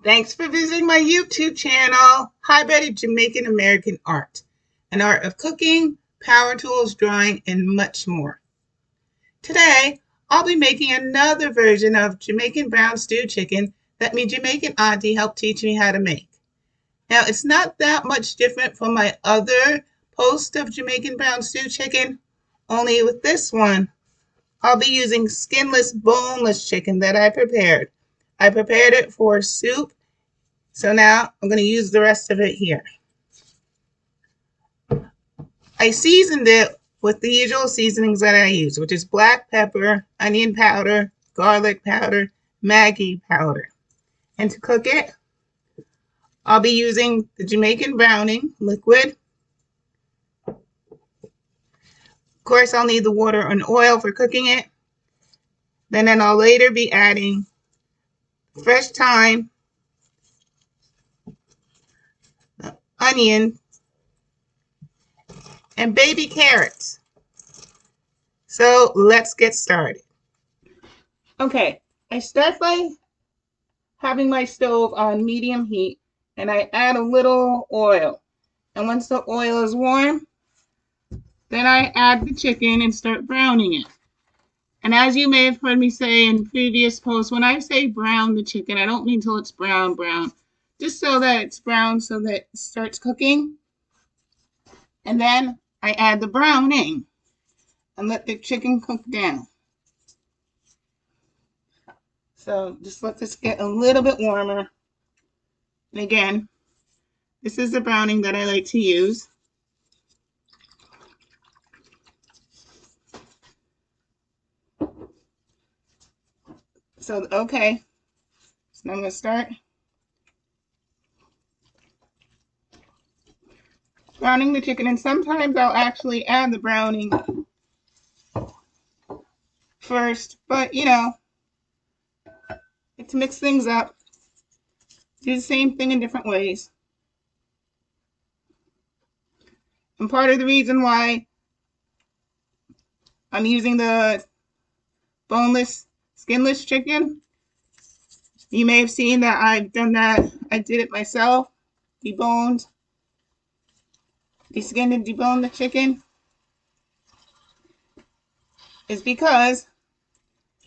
Thanks for visiting my YouTube channel, Highlighted Jamaican-American Art, an art of cooking, power tools, drawing, and much more. Today, I'll be making another version of Jamaican brown stew chicken that my Jamaican auntie helped teach me how to make. Now, it's not that much different from my other post of Jamaican brown stew chicken, only with this one, I'll be using skinless, boneless chicken that I prepared. I prepared it for soup. So now I'm going to use the rest of it here. I seasoned it with the usual seasonings that I use, which is black pepper, onion powder, garlic powder, maggie powder. And to cook it, I'll be using the Jamaican browning liquid. Of course, I'll need the water and oil for cooking it. Then I'll later be adding fresh thyme, onion, and baby carrots. So let's get started. Okay, I start by having my stove on medium heat and I add a little oil. And once the oil is warm, then I add the chicken and start browning it. And as you may have heard me say in previous posts, when I say brown the chicken, I don't mean till it's brown, just so that it's brown so that it starts cooking. And then I add the browning and let the chicken cook down. So just let this get a little bit warmer. And again, this is the browning that I like to use. So, okay. So now I'm going to start browning the chicken. And sometimes I'll actually add the browning first. But, you know, to mix things up, do the same thing in different ways. And part of the reason why I'm using the boneless, skinless chicken, you may have seen that I've done that. I did it myself, desquinned and deboned the chicken, is because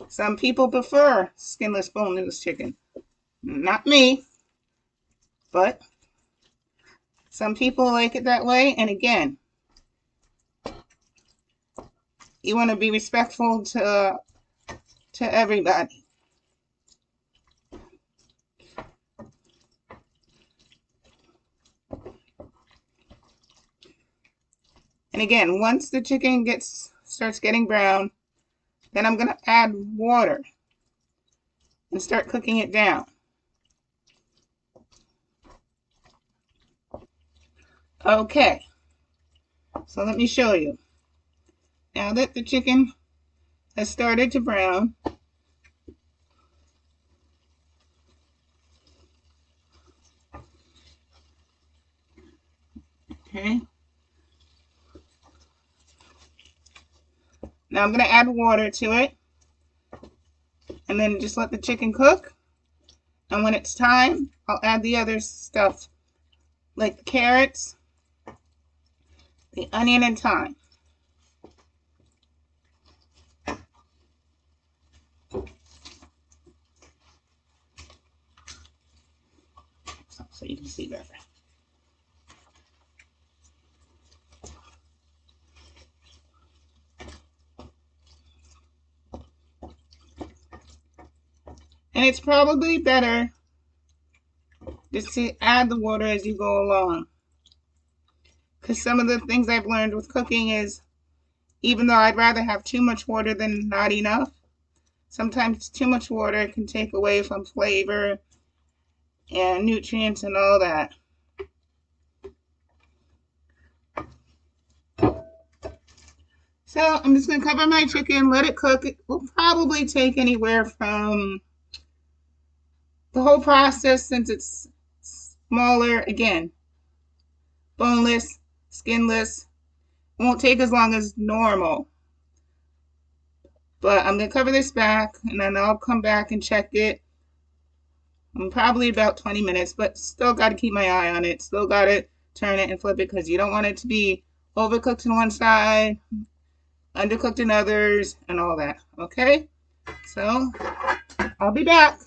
some people prefer skinless, boneless chicken. Not me, but some people like it that way. And again, you want to be respectful to everybody. And again, once the chicken starts getting brown, then I'm going to add water and start cooking it down. Okay, so let me show you. Now that the chicken has started to brown, okay, now I'm going to add water to it and then just let the chicken cook. And when it's time, I'll add the other stuff like the carrots, the onion, and thyme. So you can see better. And it's probably better just to add the water as you go along. Because some of the things I've learned with cooking is, even though I'd rather have too much water than not enough, sometimes too much water can take away from flavor and nutrients and all that. So I'm just going to cover my chicken, let it cook. It will probably take anywhere from the whole process, since it's smaller, again, boneless, skinless, won't take as long as normal. But I'm going to cover this back and then I'll come back and check it Probably about 20 minutes, but still got to keep my eye on it. Still got to turn it and flip it because you don't want it to be overcooked on one side, undercooked in others, and all that. Okay? So I'll be back.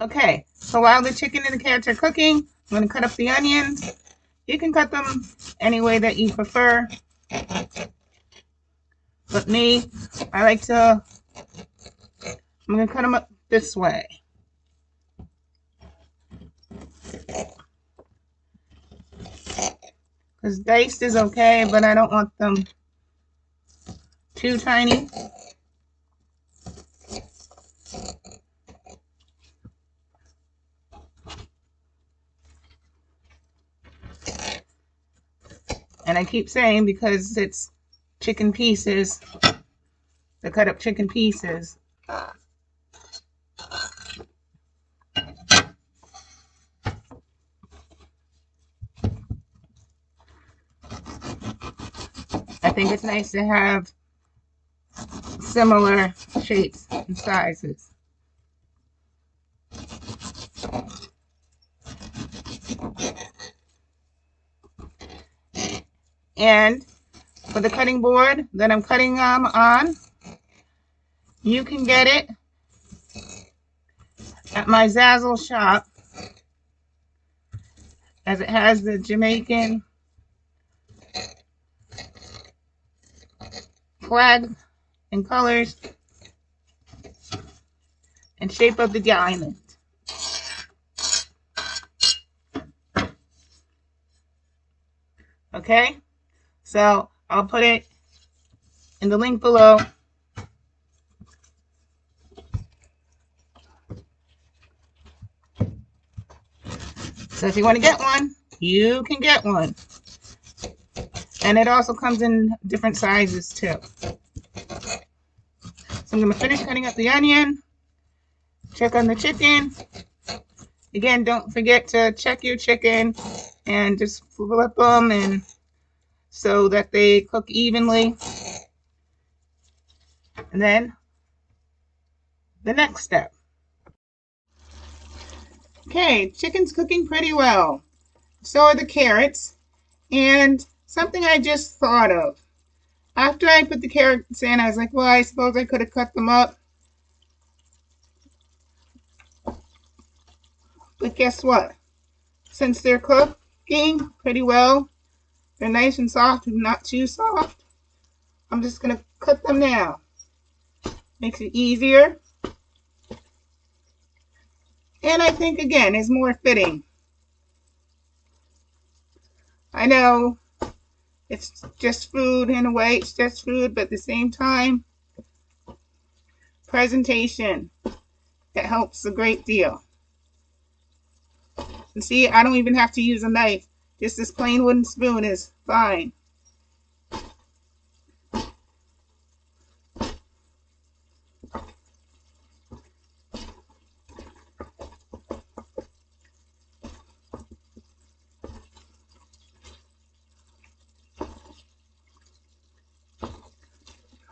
Okay, so while the chicken and the carrots are cooking, I'm going to cut up the onions. You can cut them any way that you prefer. But me, I'm going to cut them up this way. Because diced is okay, but I don't want them too tiny. And I keep saying because it's chicken pieces, the cut up chicken pieces. I think it's nice to have similar shapes and sizes. And for the cutting board that I'm cutting on, you can get it at my Zazzle shop, as it has the Jamaican flag and colors and shape of the diamond. Okay, so I'll put it in the link below. So if you want to get one, you can get one. And it also comes in different sizes too. So I'm going to finish cutting up the onion, check on the chicken. Again, don't forget to check your chicken and just flip them and so that they cook evenly. And then the next step. Okay, chicken's cooking pretty well. So are the carrots. And something I just thought of. After I put the carrots in, I was like, well, I suppose I could have cut them up. But guess what? Since they're cooking pretty well, they're nice and soft and not too soft, I'm just going to cut them now. Makes it easier. And I think, again, is more fitting. I know it's just food in a way, it's just food, but at the same time, presentation, it helps a great deal. And see, I don't even have to use a knife. Just this plain wooden spoon is fine.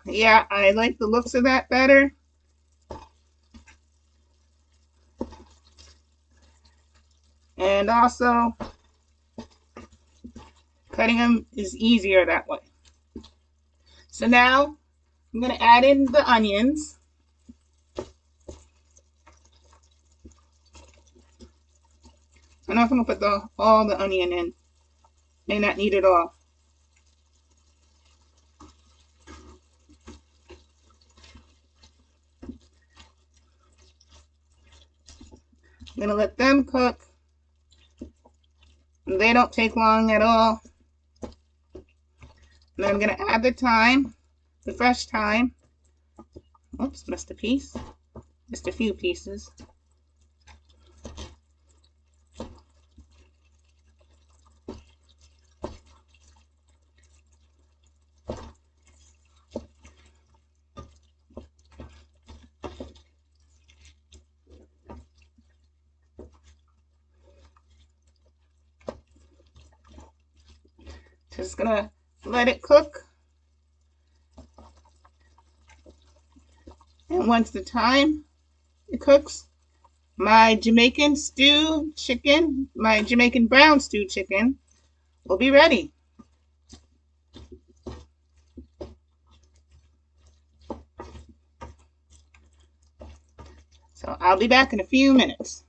Yeah, I like the looks of that better. And also, cutting them is easier that way. So now, I'm going to add in the onions. I'm not going to put all the onion in. May not need it all. I'm going to let them cook. They don't take long at all. And then I'm going to add the thyme, the fresh thyme. Oops, missed a piece. Just a few pieces. Just gonna let it cook. And once the thyme it cooks, my Jamaican stew chicken, my Jamaican brown stew chicken will be ready. So I'll be back in a few minutes.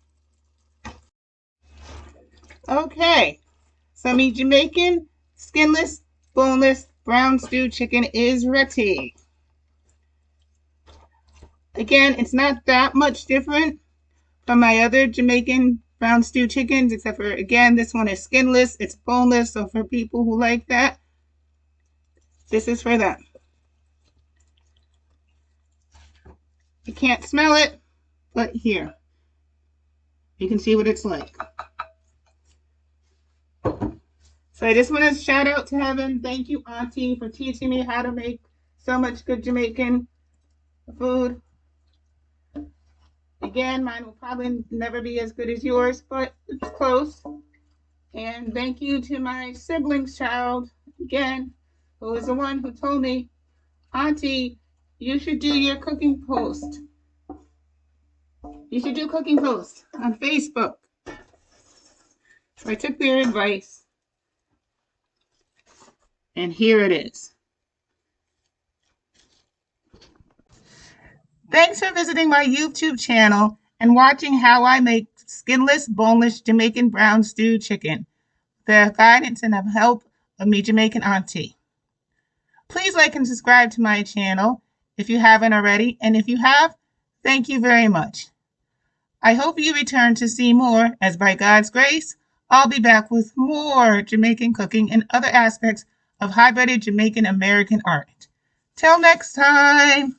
Okay, so my Jamaican skinless, boneless brown stew chicken is ready. Again, it's not that much different from my other Jamaican brown stew chickens, except for, again, this one is skinless, it's boneless, so for people who like that, this is for them. You can't smell it, but here, you can see what it's like. So I just want to shout out to heaven. Thank you, Auntie, for teaching me how to make so much good Jamaican food. Again, mine will probably never be as good as yours, but it's close. And thank you to my sibling's child, again, who was the one who told me, Auntie, you should do your cooking post. You should do cooking posts on Facebook. So I took their advice, and here it is. Thanks for visiting my YouTube channel and watching how I make skinless, boneless Jamaican brown stew chicken. The guidance and help of me Jamaican auntie. Please like and subscribe to my channel if you haven't already, and if you have, thank you very much. I hope you return to see more, as by God's grace, I'll be back with more Jamaican cooking and other aspects of high-breaded Jamaican-American art. Till next time!